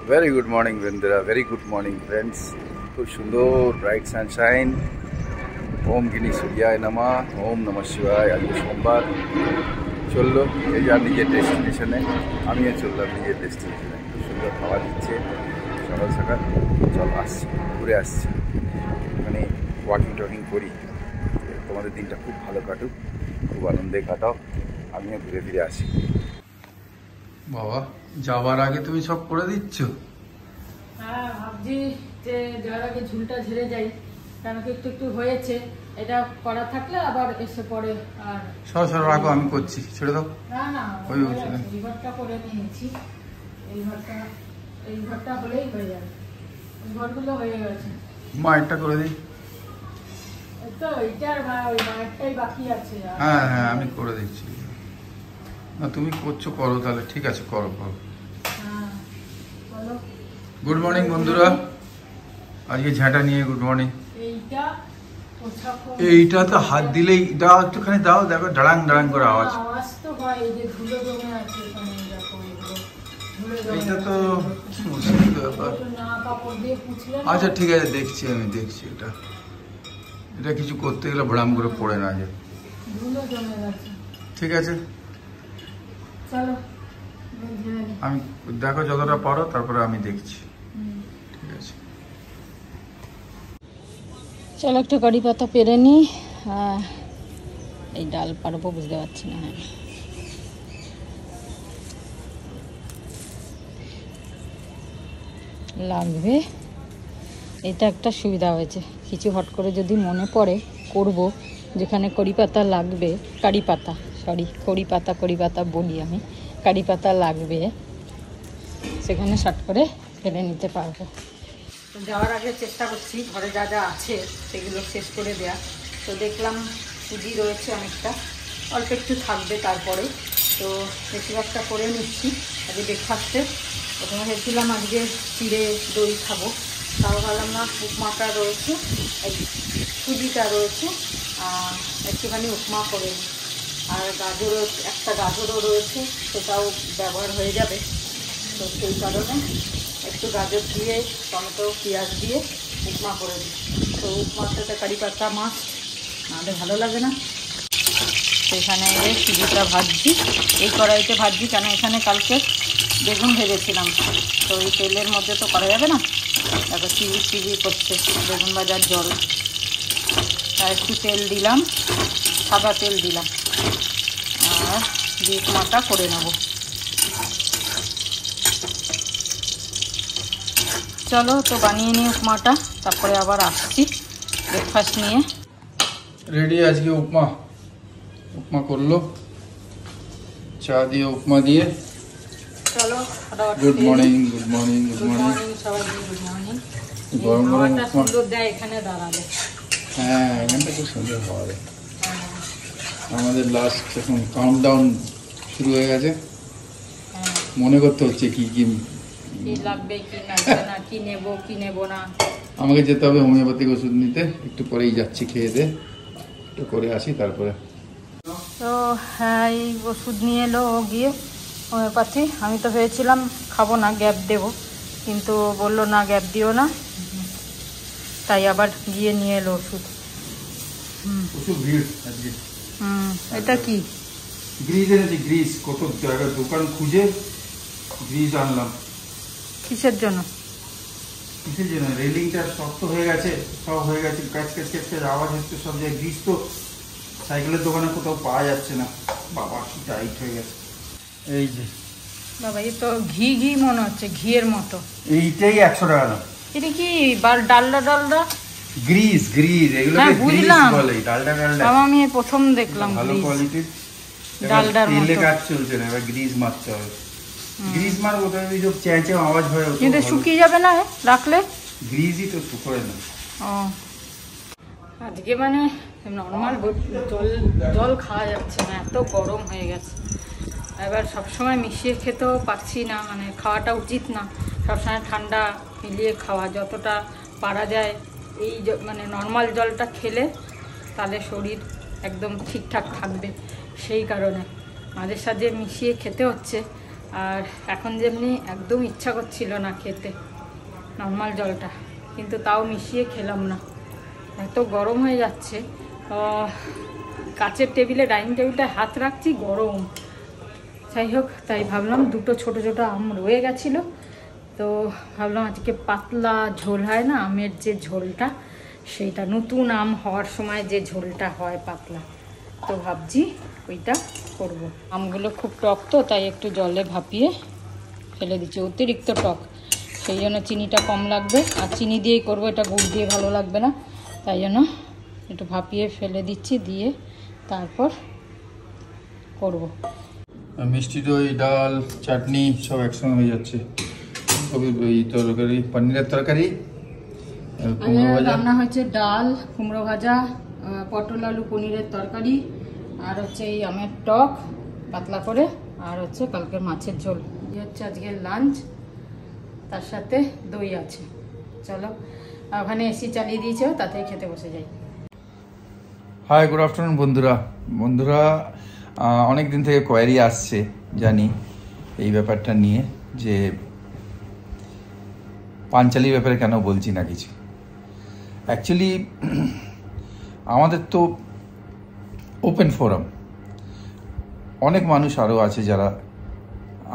Very good morning, Vendra. Very good morning, friends. খুব সুন্দর bright Sunshine. ওম গিনি সূর্যায় নমঃ, ওম নমঃ শিবায়। আজকে সোমবার চললো এই যার নিজের ডেস্টিনেশনে, আমিও চললাম নিজের ডেস্টিনেশনে। খুব সুন্দর খাওয়া দিচ্ছে সকাল সকাল। চল আসছি, ঘুরে আসছি, মানে ওয়াকিং করি। তোমাদের দিনটা খুব ভালো কাটুক, খুব আনন্দে কাটাও, আমিও ঘুরে ফিরে আসি। বাবা যাওয়ার আগে তুমি সব করে দিচ্ছ? হ্যাঁ, ভাবছি যে যাওয়ার আগে ঝুলটা ঝেড়ে যাই, কারণ একটু একটু হয়েছে। এটা করা থাকলে আবার এসে পরে আর সর রাখো, আমি করছি, ছেড়ে দাও। না এই ঘরটা করে নিয়েছি। এই ঘরটা হলেই হয়ে যাবে। ওই ঘরগুলো হয়ে গেছে। মায়েরটা করে দিই। তো এইটার ওই মায়েরটাই বাকি আছে। হ্যাঁ আমি করে দিচ্ছি। না তুমি করছো, করো তাহলে, ঠিক আছে, করো। গুড মর্নিং বন্ধুরা, আজকে ঝাঁটা নিয়ে গুড মর্নিং। এইটা তো হাত দিলেই দাও, একটুখানি দাও, দেখো ডাড়াং ডাড়াং করে আওয়াজ। এটা তো মুশকিল ব্যাপার। আচ্ছা ঠিক আছে, দেখছি এটা কিছু করতে গেলে ভড়াম করে পড়ে না যায়। ঠিক আছে, আমি দেখো যতটা পারো, তারপরে আমি দেখছি। ঠিক আছে, চলো একটু কারি পাতা পেরে নি। এই ডাল পারবো বুঝতে পারছি না। লাগবে, এটা একটা সুবিধা হয়েছে। কিছু হট করে যদি মনে পড়ে করব, যেখানে কড়ি পাতা লাগবে, কারি পাতা বলি আমি, কারি পাতা লাগবে, সেখানে শর্ট করে ফেলে নিতে পারবো। তো যাওয়ার আগে চেষ্টা করছি ঘরে যা যা আছে সেগুলো শেষ করে দেয়া। তো দেখলাম সুজি রয়েছে অনেকটা, অল্প একটু থাকবে তারপরে। তো বেশিরভাগটা করে নিচ্ছি আজকে ব্রেকফাস্টে। প্রথমে ভেবেছিলাম আজকে চিড়ে দই খাবো, তাও ভাবলাম না, উপমাটা রয়েছে, সুজিটা রয়েছে, একটুখানি উপমা করে নিই। আর একটা গাজরও রয়েছে, সেটাও ব্যবহার হয়ে যাবে। তো সেই কারণে একটু গাজর দিয়ে, টমেটো, পেঁয়াজ দিয়ে উপমা করে দিই। তো উপমার সাথে কারি পাতা মাছ নাহলে ভালো লাগে না। সেখানে সুজিটা ভাজছি, এই কড়াইতে ভাজছি, কেন এখানে কালকে বেগুন ভেজেছিলাম। তো এই তেলের মধ্যে তো করা যাবে না, তারপর চিলি করছে বেগুন ভাজার জল। আর একটু তেল দিলাম, সাদা তেল দিলাম, আর দিয়ে উপমাটা করে নেব। চলো তো বানিয়ে নিই উপমাটা, তারপরে আবার আসছি ব্রেকফাস্ট নিয়ে। রেডি আজকে উপমা করলো, চা দিয়ে উপমা দিয়ে। চলো গুড মর্নিং সবাই, গুড মর্নিং। গরম হাওয়াটা সুন্দর দেয় এখানে দাঁড়ালে। হ্যাঁ, এখানটা খুব সুন্দর হাওয়া দেয়। আমাদের লাস্ট এখন কাউন্টডাউন শুরু হয়ে গেছে। মনে করতে হচ্ছে কি লাগবে, কি লাগবে না, কি নেব না। আমাকে যেতে হবে হোমিওপ্যাথিক ওষুধ নিতে, একটু পরেই যাচ্ছি, খেয়ে দে একটু করে আসি তারপরে। তো হ্যাঁ, এই ওষুধ নিয়ে এলো ও গিয়ে হোমিওপ্যাথি। আমি তো ভেবেছিলাম খাবো না, গ্যাপ দেবো, কিন্তু বললো না গ্যাপ দিও না, তাই আবার গিয়ে নিয়ে এলো ওষুধ। এটা কি? গ্রিজ এনেছি, গ্রিজ কত জায়গায় দোকান খুঁজে গ্রিজ আনলাম। কিসের জন্য? রেলিংটা শক্ত হয়ে গেছে, সব হয়ে গেছে, ক্যাচ আওয়াজ হচ্ছে সব জায়গায়। গ্রিজ তো সাইকেলের দোকানে কোথাও পাওয়া যাচ্ছে না, বাবা কি টাইট হয়ে গেছে। এই যে বাবা, এই তো ঘি মনে হচ্ছে, ঘিয়ের মতো। এইটাই 100 টাকা দাম। এটা কি ডালডা গ্রিজ এগুলোকে গ্রিজ বলে। ডালডা বাবা, আমি প্রথম দেখলাম ভালো কোয়ালিটির ডালডার মতো। তেলে কাজ চলছে না, এবার গ্রিজ মারতে হবে। গ্রিজ মারবো তো ওই যে চেঁচে আওয়াজ হয়, কিন্তু শুকিয়ে যাবে না রাখলে? গ্রিজই তো শুকোয় না। আজকে মানে নর্মাল জল খাওয়া যাচ্ছে না, এত গরম হয়ে গেছে। এবার সবসময় মিশিয়ে খেতেও পারছি না, মানে খাওয়াটা উচিত না। সবসময় ঠান্ডা মিলিয়ে খাওয়া, যতটা পারা যায় এই মানে নর্মাল জলটা খেলে তাহলে শরীর একদম ঠিকঠাক থাকবে। সেই কারণে মাঝে সাঝে মিশিয়ে খেতে হচ্ছে, আর এখন যেমনি একদম ইচ্ছা করছিল না খেতে নর্মাল জলটা, কিন্তু তাও মিশিয়ে খেলাম না, এত গরম হয়ে যাচ্ছে। কাচের টেবিলে, ডাইনিং টেবিলটায় হাত রাখছি, গরম। যাই হোক, তাই ভাবলাম দুটো ছোট ছোট আম রয়ে গেছিলো, তো ভাবলাম আজকে পাতলা ঝোল হয় না আমের, যে ঝোলটা সেইটা নতুন আম হওয়ার সময় যে ঝোলটা হয় পাতলা, তো ভাবছি ওইটা করব। আমগুলো খুব টক তো, তাই একটু জলে ভাপিয়ে ফেলে দিচ্ছি, অতিরিক্ত টক, সেই জন্য চিনিটা কম লাগবে। আর চিনি দিয়েই করবো এটা, গুড় দিয়ে ভালো লাগবে না, তাই জন্য একটু ভাপিয়ে ফেলে দিচ্ছি, দিয়ে তারপর করব। মিষ্টি দই, ডাল, চাটনি সব একসঙ্গে হয়ে যাচ্ছে। ওই তরকারি, পনিরের তরকারি, রান্না হয়েছে ডাল, কুমড়ো ভাজা, পটল আলু পনিরের তরকারি, আর হচ্ছে এই আমের টক পাতলা করে, আর হচ্ছে কালকের মাছের ঝোল। এই হচ্ছে আজকের লাঞ্চ, তার সাথে দই আছে। চলো, ওখানে এসি চালিয়ে দিয়েছে, তাতেই খেতে বসে যাই। হাই, গুড আফটারনুন বন্ধুরা। অনেক দিন থেকে কোয়ারি আসছে জানি এই ব্যাপারটা নিয়ে, যে পাঞ্চালির ব্যাপারে কেন বলছি না কিছু। অ্যাকচুয়ালি আমাদের তো ওপেন ফোরাম, অনেক মানুষ আরও আছে যারা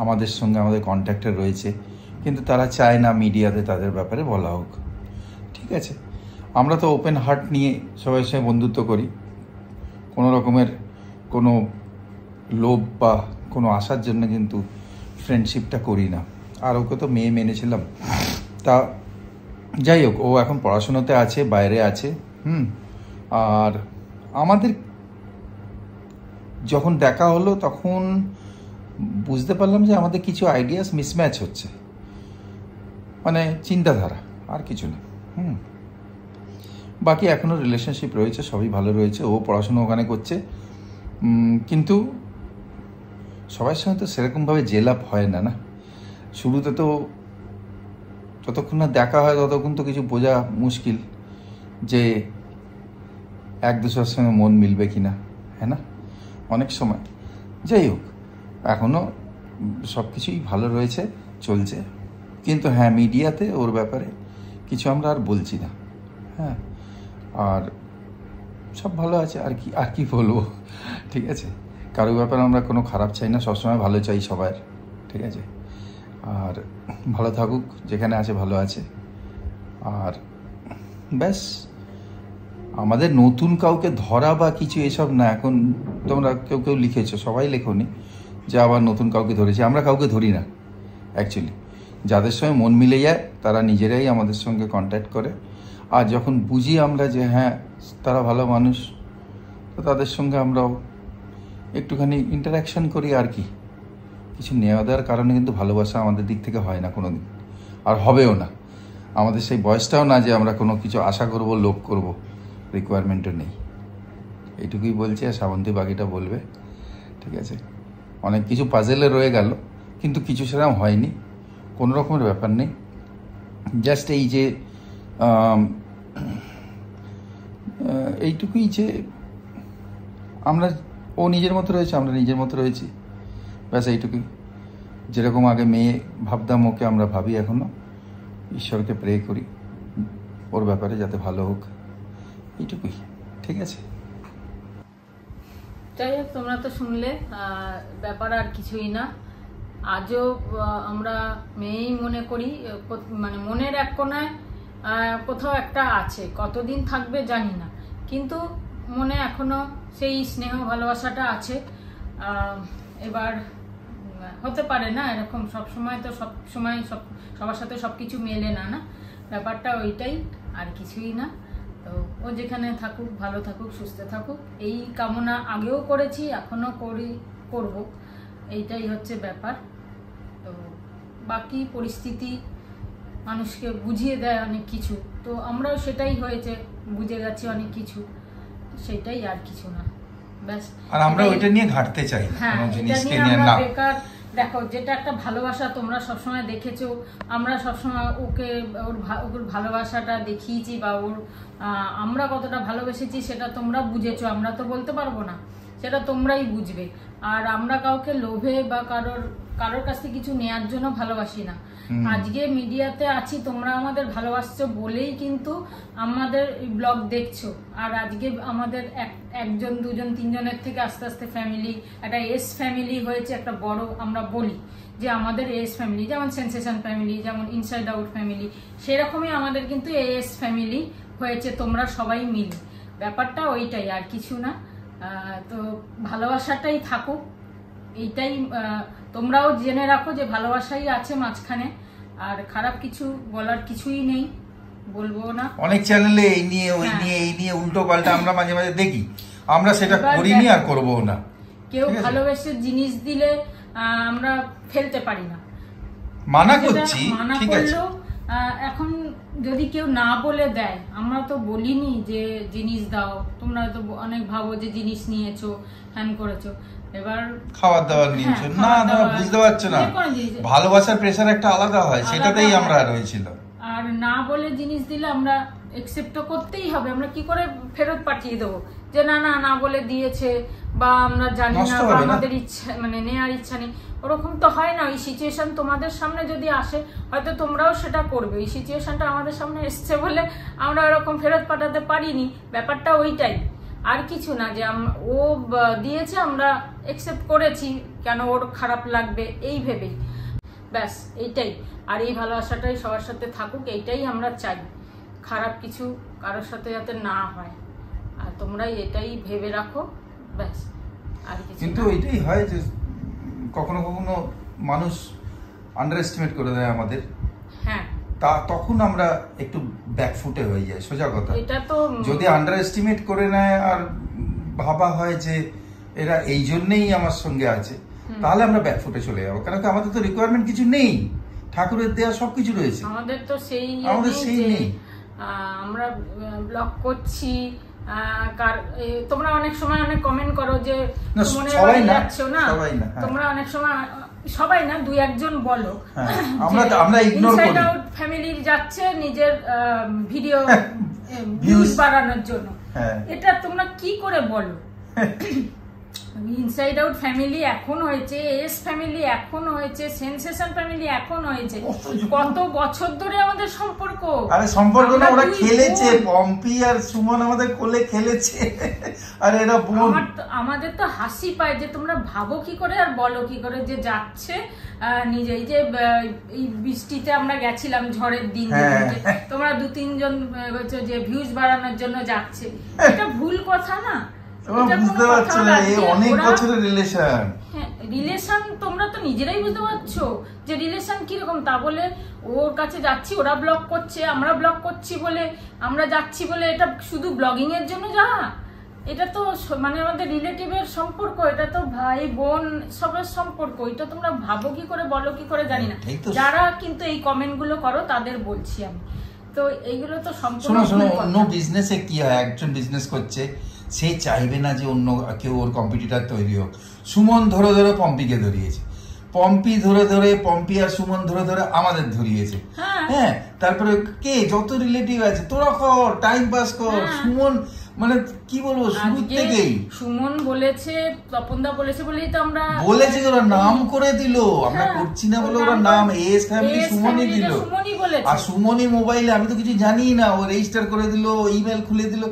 আমাদের সঙ্গে আমাদের কন্ট্যাক্টে রয়েছে, কিন্তু তারা চায় না মিডিয়াতে তাদের ব্যাপারে বলা হোক। ঠিক আছে, আমরা তো ওপেন হার্ট নিয়ে সবাই সঙ্গে বন্ধুত্ব করি, কোনো রকমের কোনো লোভ বা কোনো আশার জন্য কিন্তু ফ্রেন্ডশিপটা করি না। আর ওকে তো মেয়ে মেনেছিলাম, তা যাই হোক, ও এখন পড়াশোনাতে আছে, বাইরে আছে। আর আমাদের যখন দেখা হলো তখন বুঝতে পারলাম যে আমাদের কিছু আইডিয়াস মিসম্যাচ হচ্ছে, মানে চিন্তাধারা, আর কিছু না। বাকি এখনও রিলেশনশিপ রয়েছে, সবই ভালো রয়েছে, ও পড়াশোনা ওখানে করছে, কিন্তু সবার সঙ্গে তো সেরকমভাবে জেল আপ হয় না। শুরুতে তো যতক্ষণ না দেখা হয় ততক্ষণ তো কিছু বোঝা মুশকিল যে এক দুসরার সঙ্গে মন মিলবে কি না, হ্যাঁ না, অনেক সময়। যাই হোক, এখনও সব কিছুই ভালো রয়েছে, চলছে, কিন্তু হ্যাঁ, মিডিয়াতে ওর ব্যাপারে কিছু আমরা আর বলছি না। হ্যাঁ, আর সব ভালো আছে, আর কি বলবো। ঠিক আছে, কারোর ব্যাপারে আমরা কোনো খারাপ চাই না, সবসময় ভালো চাই সবার। ঠিক আছে, আর ভালো থাকুক, যেখানে আছে ভালো আছে। আর ব্যাস, আমাদের নতুন কাউকে ধরা বা কিছু এসব না। এখন তোমরা কেউ লিখেছো, সবাই লেখোনি যে আবার নতুন কাউকে ধরেছি, আমরা কাউকে ধরি না। অ্যাকচুয়ালি যাদের সঙ্গে মন মিলে যায় তারা নিজেরাই আমাদের সঙ্গে কন্ট্যাক্ট করে, আর যখন বুঝি আমরা যে হ্যাঁ তারা ভালো মানুষ, তো তাদের সঙ্গে আমরাও একটুখানি ইন্টারাকশন করি। আর কি, কিছু নেওয়া দেওয়ার কারণে কিন্তু ভালোবাসা আমাদের দিক থেকে হয় না কোনো দিন, আর হবেও না। আমাদের সেই বয়সটাও না যে আমরা কোনো কিছু আশা করব, লোভ করব, রিকোয়ারমেন্টও নেই। এইটুকুই বলছি, আর শ্রাবন্তী বাকিটা বলবে। ঠিক আছে, অনেক কিছু পাজেলে রয়ে গেল, কিন্তু কিছু সেরকম হয়নি, কোনো রকমের ব্যাপার নেই। জাস্ট এই যে এইটুকুই যে আমরা, ও নিজের মতো রয়েছে, আমরা নিজের মতো রয়েছি, ব্যাস এইটুকুই। যেরকম আগে মেয়ে ভাবতাম ওকে, আমরা ভাবি এখনও। ঈশ্বরকে প্রে করি ওর ব্যাপারে যাতে ভালো হোক, এইটুকুই। ঠিক আছে, যাই হোক, তোমরা তো শুনলে, ব্যাপার আর কিছুই না। আজও আমরা মেয়েই মনে করি, মানে মনের এক কোনায় কোথাও একটা আছে, কতদিন থাকবে জানি না, কিন্তু মনে এখনো সেই স্নেহ ভালোবাসাটা আছে। এবার হতে পারে না এরকম সবসময়, তো সবার সাথে সবকিছু মেলে না, ব্যাপারটা ওইটাই, আর কিছুই না। তো ও যেখানে থাকুক, ভালো থাকুক, সুস্থ থাকুক, এই কামনা আগেও করেছি, এখনো করব, এইটাই হচ্ছে ব্যাপার। তো বাকি পরিস্থিতি মানুষকে বুঝিয়ে দেয় অনেক কিছু, তো আমরাও সেটাই হয়েছে, বুঝে গেছি অনেক কিছু, সেটাই, আর কিছু না, ব্যাস। আর আমরা ওইটা নিয়ে ঘাটতে চাই না, হ্যাঁ, এটা নিয়ে আমরা বেকার। দেখো, যেটা একটা ভালোবাসা তোমরা সবসময় দেখেছো, আমরা সবসময় ওর ভালোবাসাটা দেখিয়েছি, বা আমরা কতটা ভালোবেসেছি সেটা তোমরা বুঝেছো, আমরা তো বলতে পারবো না, সেটা তোমরাই বুঝবে। আর আমরা কাউকে লোভে বা কারোর কারোর কাছ থেকে কিছু নেয়ার জন্য ভালোবাসি না। আজকে মিডিয়াতে আছি, তোমরা আমাদের ভালোবাসছো বলেই কিন্তু আমাদের ব্লগ দেখছো। আর আজকে আমাদের একজন দুজন তিনজনের থেকে আস্তে আস্তে ফ্যামিলি, একটা এস ফ্যামিলি হয়েছে, একটা বড় আমরা বলি যে আমাদের এস ফ্যামিলি, যেমন সেন্সেশন ফ্যামিলি, যেমন ইনসাইড আউট ফ্যামিলি, সেরকমই আমাদের কিন্তু এস ফ্যামিলি হয়েছে, তোমরা সবাই মিলে। ব্যাপারটা ওইটাই, আর কিছু না। তো ভালোবাসাটাই থাকুক, এইটাই তোমরাও জেনে রাখো যে ভালোবাসাই আছে মাঝখানে, আর খারাপ কিছু বলার কিছুই নেই, বলবো না। অনেক চ্যানেলে এই নিয়ে ওই নিয়ে এই নিয়ে উল্টো পাল্টা আমরা মাঝে মাঝে দেখি, আমরা সেটা করিনি আর করবো না। কেউ ভালোবেসে জিনিস দিলে আমরা ফেলতে পারি না, মানা করছি, ঠিক আছে। এখন যদি কেউ না বলে দেয়, আমরা তো বলিনি যে জিনিস দাও, তোমরা তো অনেক ভাবো যে জিনিস নিয়েছো, হ্যান করেছো, এবার খাবার দাবার নিয়েছো, না না বুঝতে পারছো না, ভালোবাসার প্রেসার একটা আলাদা হয়, সেটাতেই আমরা রয়েছিল। আর না বলে জিনিস দিলে আমরা একসেপ্ট তো করতেই হবে, আমরা কি করে ফেরত পাঠিয়ে দেবো যে না না না বলে দিয়েছে, বা আমরা জানি না, বা আমাদের ইচ্ছা মানে নেওয়ার ইচ্ছা নেই, ওরকম তো হয় না। ওই সিচুয়েশন তোমাদের সামনে যদি আসে, হয়তো তোমরাও সেটা করবে। ওই সিচুয়েশনটা আমাদের সামনে এসছে বলে আমরা ওরকম ফেরত পাঠাতে পারিনি, ব্যাপারটা ওইটাই, আর কিছু না। যে ও দিয়েছে, আমরা একসেপ্ট করেছি, কেন ওর খারাপ লাগবে এই ভেবেই, ব্যাস এইটাই। আর এই ভালোবাসাটাই সবার সাথে থাকুক, এইটাই আমরা চাই, খারাপ কিছু কারোর সাথে যাতে না হয়, আর তোমরাই এটাই ভেবে রাখো, ব্যাস আর কিছু। কিন্তু এটাই হয় যে কখনো কখনো মানুষ আন্ডার এস্টিমেট করে দেয় আমাদের, হ্যাঁ, তখন আমরা একটু ব্যাকফুটে হয়ে যাই, সোজা কথা। এটা তো যদি আন্ডার এস্টিমেট করে নেয় আর ভাবা হয় যে এরা এই জন্যই আমার সঙ্গে আছে, তাহলে আমরা ব্যাকফুটে চলে যাবো। কারণ আমাদের তো রিকোয়ারমেন্ট কিছু নেই, ঠাকুরের দেয়া সবকিছু রয়েছে, আমাদের তো সেই নেই। আমরা ব্লগ করছি, তোমরা অনেক সময় অনেক কমেন্ট করো যে সবাই না, তোমরা অনেক সময়, সবাই না, দুই একজন বলো আমরা ইগনোর করি, ইনসাইড আউট ফ্যামিলি যাচ্ছে নিজের ভিডিও ভিউজ বাড়ানোর জন্য। এটা তোমরা কি করে বলো? ইনসাইড আউট ফ্যামিলি এখন হয়েছে, এস ফ্যামিলি এখন হয়েছে, সেন্সেশন ফ্যামিলি এখন হয়েছে, কত বছর ধরে আমাদের সম্পর্ক। আরে সম্পর্ক না, ওরা খেলেছে, পম্পি আর সুমন আমাদের কোলে খেলেছে, আর এরা বোন। আমাদের তো হাসি পায় যে তোমরা ভাবো কি করে আর বলো কি করে যে যাচ্ছে নিজে। এই যে এই বৃষ্টিতে আমরা গেছিলাম ঝড়ের দিন, তোমরা দু তিনজন হচ্ছে যে ভিউজ বাড়ানোর জন্য যাচ্ছে, এটা ভুল কথা না? বুঝতে পারছো না, এই অনেক বছরের রিলেশন। হ্যাঁ, রিলেশন তোমরা তো নিজেরাই বুঝতে পারছো যে রিলেশন কিরকম। তা বলে ওর কাছে যাচ্ছি, ওরা ব্লগ করছে, আমরা ব্লগ করছি বলে, আমরা যাচ্ছি বলে এটা শুধু ব্লগিং এর জন্য যাওয়া? এটা তো মানে আমাদের রিলেটিভের সম্পর্ক, এটা তো ভাই বোন সবার সম্পর্ক। এটা তোমরা ভাবো কি করে, বলো কি করে জানি না। যারা কিন্তু এই কমেন্ট গুলো করো তাদের বলছি আমি, তো এইগুলো তো সম্পূর্ণ। অন্য বিজনেসে কি হয়, একজন বিজনেস করছে, সে চাইবে না যে অন্য কেউ ওর কম্পিটিটর তৈরি হোক। সুমন ধরে ধরে পম্পিকে ধরিয়েছে, পম্পি ধরে ধরে, পম্পি আর সুমন ধরে ধরে আমাদের ধরিয়েছে। হ্যাঁ, তারপরে কে যত রিলেটিভ আছে, তোরা কর, টাইম পাস কর। সুমন মানে কি বলবো, শুরু থেকেই সুমন বলেছে, তপনদা বলেছে বলেই তো আমরা বলেছি, ওরা নাম করে দিল, আমরা করছি না বলে ওরা নাম এস ফ্যামিলি সুমনই দিল। আর সুমনই মোবাইলে, আমি তো কিছু জানি না, ও রেজিস্টার করে দিল, ইমেল খুলে দিল।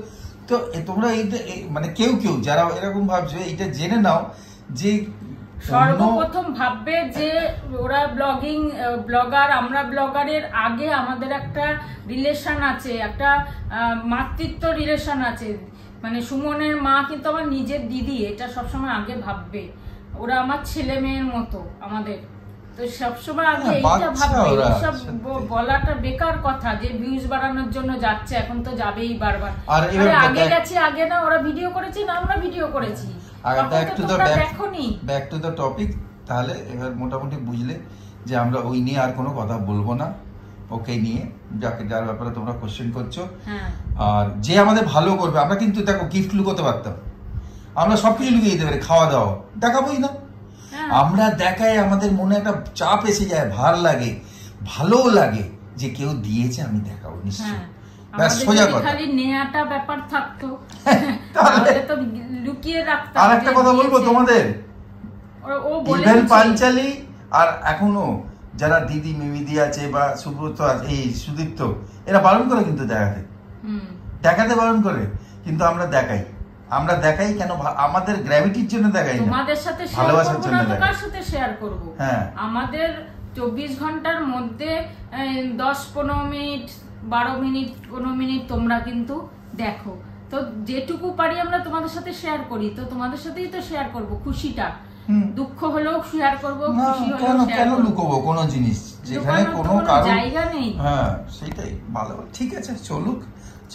তো তোমরা এইটা মানে কেউ কেউ যারা এরকম ভাবছো, এইটা জেনে নাও যে সর্বপ্রথম ভাববে যে ওরা ব্লগার, আমরা ব্লগারের আগে আমাদের একটা রিলেশন আছে, একটা মাতৃত্ব রিলেশন আছে। মানে সুমনের মা কিন্তু আমার নিজের দিদি, এটা সবসময় আগে ভাববে। ওরা আমার ছেলে মেয়ের মতো আমাদের, তো সবসময় আগে এইটা ভাববে। এইসব বলাটা বেকার কথা যে ভিউজ বাড়ানোর জন্য যাচ্ছে, এখন তো যাবেই বারবার। আগে গেছে, আগে না ওরা ভিডিও করেছে না আমরা ভিডিও করেছি। Back to the topic. তাহলে এবার মোটামুটি বুঝলে যে আমরা ওই নিয়ে আর কোনো কথা বলবো না, ওকে নিয়ে যার ব্যাপারে তোমরা কোশ্চেন করছো। আর যে আমাদের ভালো করবে, আমরা কিন্তু দেখো গিফট লুকোতে পারতাম, আমরা সবকিছু লুকিয়ে দিতে পারি, খাওয়া দাওয়া দেখাবোই না। আমরা দেখাই, আমাদের মনে একটা চাপ এসে যায়, ভার লাগে, ভালো লাগে যে কেউ দিয়েছে, আমি দেখাবো নিশ্চয়। খালি নেয়াটা ব্যাপার থাকতো, তাহলে তো লুকিয়ে রাখতাম। আর একটা কথা বলবো তোমাদের, ইভেন পাঞ্চালি আর এখনো যারা দিদি মিমিদি আছে বা সুব্রত আছে, এই সুদীপ্ত, এরা বারণ করে কিন্তু দেখাতে বারণ করে, কিন্তু আমরা দেখাই কেন? আমাদের গ্র্যাভিটির জন্য দেখাই না, তোমাদের সাথে ভালোবাসার জন্য দেখাই। কার সাথে শেয়ার করব? হ্যাঁ, আমাদের 24 ঘন্টার মধ্যে 10-15 মিনিট 12 মিনিট 15 মিনিট তোমরা কিন্তু দেখো, তো যেটুকু পারি আমরা তোমাদের সাথে শেয়ার করি, তো তোমাদের সাথেই তো শেয়ার করব খুশিটা। দুঃখ হলেও শেয়ার করব, খুশি হলেও শেয়ার করব। কেন লুকোবো কোনো জিনিস যেখানে কোনো কারণ জায়গা নেই? হ্যাঁ, সেটাই ভালো। ঠিক আছে, চলুক,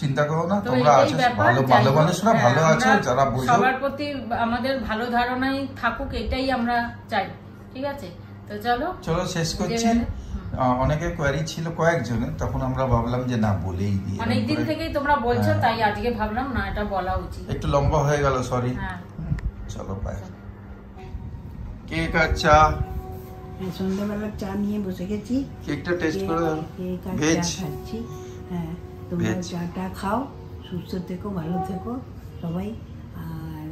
চিন্তা করো না, তোমরা আছো ভালো, ভালো মানুষরা ভালো আছো, যারা বুঝো। সবার প্রতি আমাদের ভালো ধারণাই থাকুক, এটাই আমরা চাই। ঠিক আছে, তো চলো শেষ করছি। অনেকে কোয়ারি ছিল কয়েকজনের, তখন আমরা ভাবলাম যে না বলেই দিই, অনেকদিন থেকেই তোমরা বলছো, তাই আজকে ভাবলাম না এটা বলা উচিত। একটু লম্বা হয়ে গেল, সরি। চলো বাই। কেক আর চা, সন্ধ্যাবেলা চা নিয়ে বসে গেছি। কেকটা টেস্ট করে দাও। ভেজ খাচ্ছি। হ্যাঁ, তোমরা চাটা খাও, সুস্থ থেকো, ভালো থেকো সবাই। আর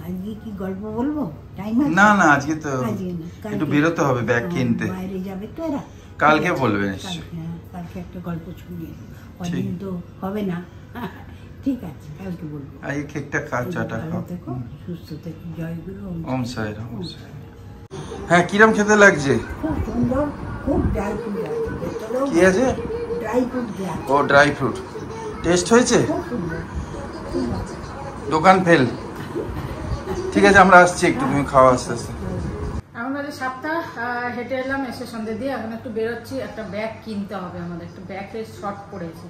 আজকে কি গল্প বলবো? টাইম আছে? না না, আজকে তো একটু বেরোতে হবে, ব্যাগ কিনতে। বাইরে যাবে তো এরা, কালকে বলবে নিশ্চয়ই। হ্যাঁ, কালকে একটা গল্প শুনিয়ে, অনেকদিন তো হবে না। ঠিক আছে, কালকে বলবো। আজকে কেকটা খা, চাটা খাও, থেকো, সুস্থ থেকো। জয়গুরু, ওম সাই রাম। হ্যাঁ, কিরম খেতে লাগছে? খুব সুন্দর, খুব ড্রাই ফ্রুট আছে। কি আছে? Dry fruit. ও, ড্রাই ফ্রুট। টেস্ট হয়েছে? খুব সুন্দর। দোকান ফেল। ঠিক আছে, আমরা আসছি একটু, তুমি খাওয়া আস্তে আস্তে। এখন বাজে 7টা, হেঁটে এলাম, এসে সন্ধ্যে দিয়ে এখন একটু বেরোচ্ছি। একটা ব্যাগ কিনতে হবে আমাদের, একটু ব্যাগের শর্ট পড়েছে,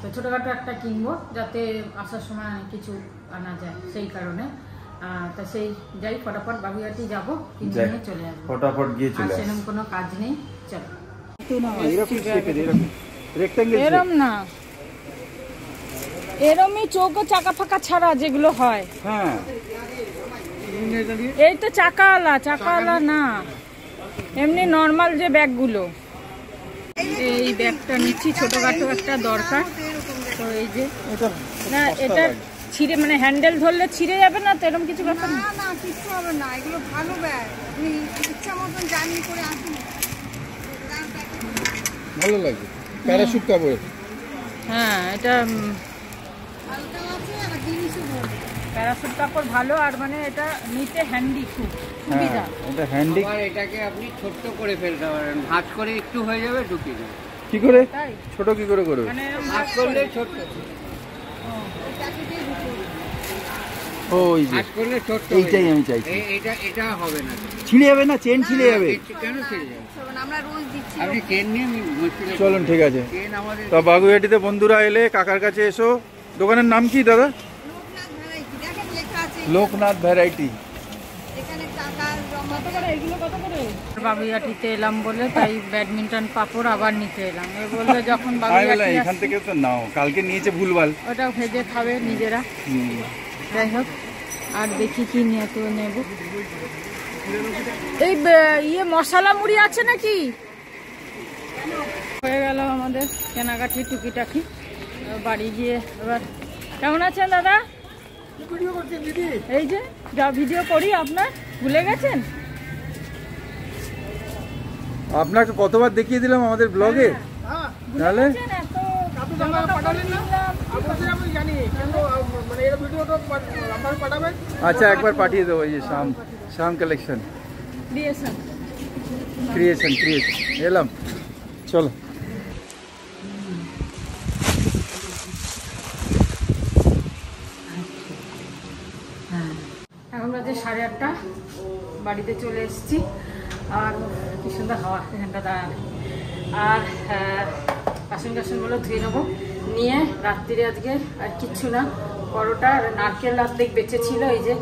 তো ছোটোখাটো একটা কিনবো যাতে আসার সময় কিছু আনা যায়, সেই কারণে। তা সেই যাই, ফটাফট বাগুইহাটি যাবো, কিনে নিয়ে চলে আসবো, ফটাফট গিয়ে চলে আসবো। সেরকম কোনো কাজ নেই, চলো। এরম না, এরমই চৌকো চাকা ফাঁকা ছাড়া যেগুলো হয়। হ্যাঁ, এই তো চাকাওয়ালা না, এমনি নর্মাল যে ব্যাগগুলো। এই ব্যাগটা নিচ্ছি, ছোটখাটো একটা দরকার। তো এই যে না, এটা ছিঁড়ে, মানে হ্যান্ডেল ধরলে ছিঁড়ে যাবে না তো, এরকম কিছু ব্যাপার না? না, কিছু হবে না, এগুলো ভালো ব্যাগ, আপনি ইচ্ছা মতন জার্নি করে আসুন। ভালো লাগে, প্যারাশুট কাপড়। হ্যাঁ, এটা হালকাও আছে আর জিনিসও ভালো। প্যারাশুট কাপড় ভালো, আর মানে এটা নিতে হ্যান্ডি, খুব সুবিধা। এটা হ্যান্ডি। এটাকে আপনি ছোট্ট করে ফেলতে পারেন, ভাঁজ করে একটু হয়ে যাবে, ঢুকিয়ে দেবেন। কি করে তাই ছোট কি করে করবে? মানে ভাঁজ করলে ছোট্ট, ও, এই যে ভাঁজ করলে ছোট্ট, এইটাই আমি চাইছি। এটা হবে না, ছিঁড়ে যাবে না? চেন ছিঁড়ে যাবে? কেন ছিঁড়ে যাবে? আমরা রোজ দিচ্ছি। আপনি চেন নিয়ে মুশকিল। চলুন, ঠিক আছে। চেন আমাদের তো বাগুইহাটিতে বন্ধুরা এলে কাকার কাছে এসো। দোকানের নাম কি দাদা? দেখেন লেখা আছে লোকনাথ ভ্যারাইটি। এখানে টাকা জমা। বাগুইহাটিতে এলাম বলে তাই ব্যাডমিন্টন পাপড় আবার নিতে এলাম। এ বললো যখন আমি বললাম বাগুইহাটি এখান থেকে তো নাও, কালকে নিয়েছে ভুলভাল। ওটা ভেজে খাবে নিজেরা। যাই হোক, আর দেখি কি নিয়ে তো নেব। এই ইয়ে মশলা মুড়ি আছে নাকি? হয়ে গেল আমাদের কেনাকাটি টুকিটাকি, বাড়ি গিয়ে এবার। কেমন আছেন দাদা? এই যে যা ভিডিও করি, আপনার ভুলে গেছেন? আপনাকে কতবার দেখিয়ে দিলাম আমাদের ব্লগে, তাহলে আচ্ছা একবার পাঠিয়ে দেবো। এই যে শাম কালেকশন, ক্রিয়েশন এলাম, চলো। এখন বাজে 8:30, বাড়িতে চলে এসেছি। আর কি সুন্দর হাওয়া এখানটা দাঁড়ানো। আর বাসন টাসনগুলো ধুয়ে নেবো, নিয়ে রাত্রিরে আজকে আর কিচ্ছু না, পরোটা আর নারকেল অর্ধেক বেঁচে ছিল, এই যে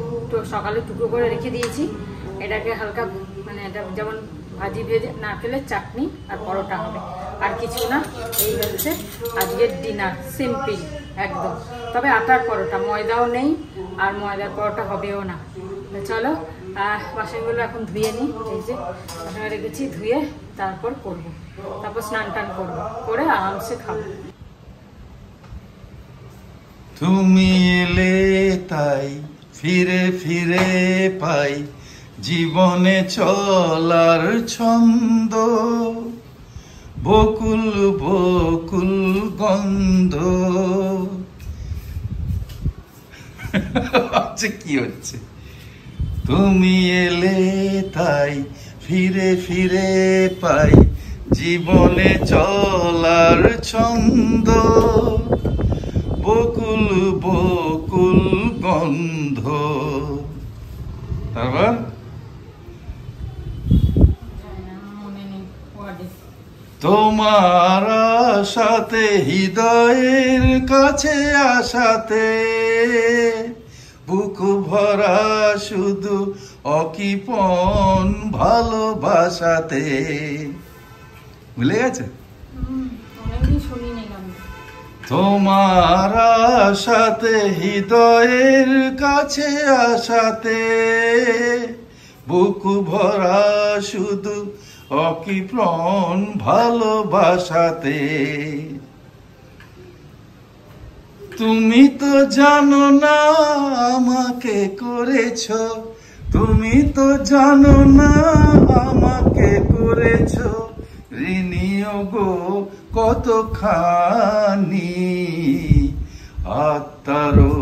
সকালে টুকরো করে রেখে দিয়েছি। এটাকে হালকা, মানে এটা যেমন ভাজি ভেজে নারকেলের চাটনি আর পরোটা হবে, আর কিছু না। এই হচ্ছে আজকের ডিনার, সিম্পল একদম। তবে আটার পরোটা, ময়দাও নেই, আর ময়দার পরোটা হবেও না। চলো বাসনগুলো এখন ধুয়ে নিই। এই যে বাসন রেখেছি, ধুয়ে তারপর করবো, তারপর স্নান টান করবো, করে আরামসে খাবো। তুমি এলে তাই ফিরে ফিরে পাই জীবনে চলার ছন্দ, বকুল বকুল গন্ধ। আচ্ছা কি হচ্ছে? তুমি এলে তাই ফিরে ফিরে পাই জীবনে চলার ছন্দ, বকুল বকুল গন্ধ। তারপর তোমার আশাতে, হৃদয়ের কাছে আশাতে, বুক ভরা শুধু অকিপন ভালোবাসাতে। ভুলে গেছে? তোমার আশাতে, হৃদয়ের কাছে আশাতে, বুক ভরা শুধু অকিপন ভালোবাসাতে। তুমি তো জানো না আমাকে করেছ, তুমি তো জানো না আমাকে করেছ ঋণীয় গো কতখানি। আত্মারো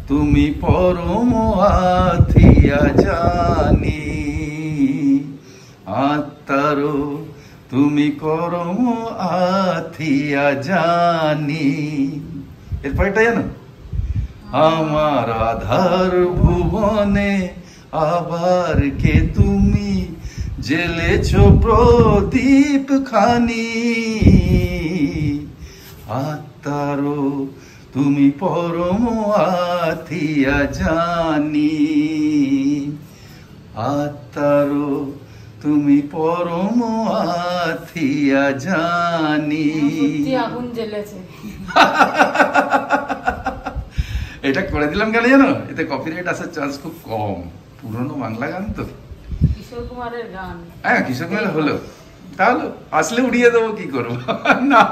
তুমি পরম আথিয়া জানি, আত্মারো তুমি করম আথিয়া জানি। এরপর এটা জানো? আমার আধার ভুবনে আবার কে তুমি, জেলেছ প্রদীপ খানি। আত্মারো তুমি পরম আথিয়া জানি, আত্মারো তুমি পরম আথিয়া জানি। আগুন জ্বলেছে। এটা করে দিলাম কেন জানো? এতে কপিরাইট আসার চান্স খুব কম। পুরনো বাংলা গান তো, কিশোর কুমারের গান। হ্যাঁ কিশোর কুমার হলো, তাহলে আসলে উড়িয়ে দেবো, কি করবো না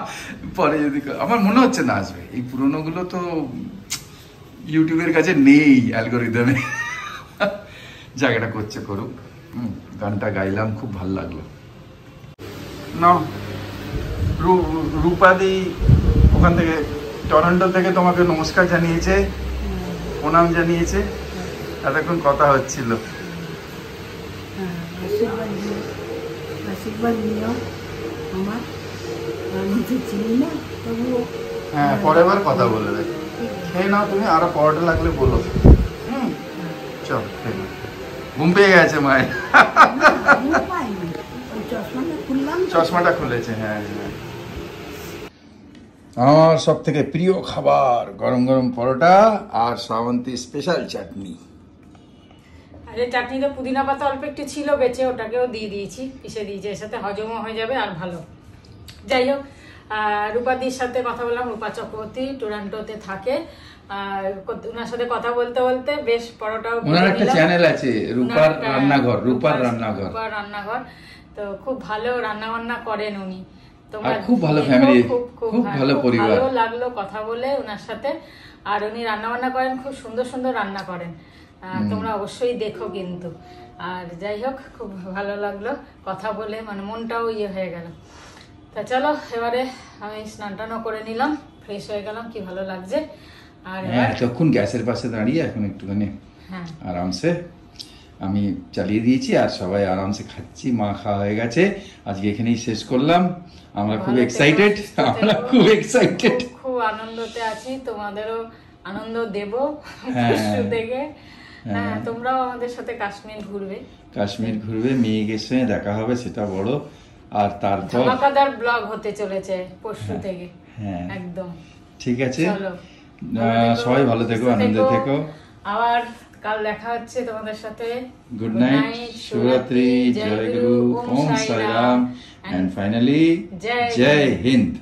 পরে যদি। আমার মনে হচ্ছে না আসবে, এই পুরনো গুলো তো ইউটিউবের কাছে নেই অ্যালগোরিদমে। জায়গাটা করছে করুক। গানটা গাইলাম, খুব ভালো লাগলো। না রূপাদি ওখান থেকে টরন্টো থেকে তোমাকে নমস্কার জানিয়েছে, প্রণাম জানিয়েছে, এতক্ষণ কথা হচ্ছিল। আশীর্বাদ নিও আমার, আমি তো চিনি না তবুও। হ্যাঁ পরের বার কথা বলবে। খেয়ে নাও তুমি, আরো পরোটা লাগলে বলো। চল খেয়ে নাও। ঘুম পেয়ে গেছে মায়ের। চশমাটা খুলেছে। হ্যাঁ হ্যাঁ। আমার সব থেকে প্রিয় খাবার গরম গরম পরোটা আর শ্রাবন্তী স্পেশাল চাটনি। আরে চাটনিতে পুদিনা পাতা অল্প একটু ছিল বেঁচে, ওটাকেও দিয়ে দিয়েছি, পিষে দিয়েছি, এর সাথে হজমও হয়ে যাবে আর ভালো। যাই হোক, রূপাদির সাথে কথা বললাম। রূপা চক্রবর্তী টরন্টোতে থাকে। ওনার সাথে কথা বলতে বলতে বেশ পরোটাও, ওনার একটা চ্যানেল আছে রূপার রান্নাঘর, রূপার রান্নাঘর, রূপার রান্নাঘর। তো খুব ভালো রান্না বান্না করেন উনি। আর খুব ভালো ফ্যামিলি, খুব ভালো পরিবার। ভালো লাগলো কথা বলে ওনার সাথে। আর উনি রান্না বান্না করেন, খুব সুন্দর সুন্দর রান্না করেন। তোমরা অবশ্যই দেখো কিন্তু। আর যাই হোক, খুব ভালো লাগলো কথা বলে, মানে মনটাও ইয়ে হয়ে গেল। তা চলো এবারে আমি স্নান টানও করে নিলাম, ফ্রেশ হয়ে গেলাম, কি ভালো লাগছে। আর এতক্ষণ গ্যাসের পাশে দাঁড়িয়ে এখন একটুখানি আরামসে আমি চালিয়ে দিয়েছি, আর সবাই আরামসে খাচ্ছি। মা খাওয়া হয়ে গেছে, আজকে এখানেই শেষ করলাম। আমরা খুব এক্সাইটেড, আমরা খুব এক্সাইটেড, খুব আনন্দতে আছি। তোমাদেরও আনন্দ দেব থেকে। হ্যাঁ, তোমরাও আমাদের সাথে কাশ্মীর ঘুরবে, কাশ্মীর ঘুরবে, মেয়েদের সঙ্গে দেখা হবে, সেটা বড়। আর তারপর ধামাকাদার ব্লগ হতে চলেছে পরশু থেকে। হ্যাঁ একদম ঠিক আছে। সবাই ভালো থেকো, আনন্দে থেকো। আবার কাল দেখা হচ্ছে তোমাদের সাথে। গুড নাইট, শুভরাত্রি, জয় গুরু, ওম সাই রাম, এন্ড ফাইনালি জয় হিন্দ।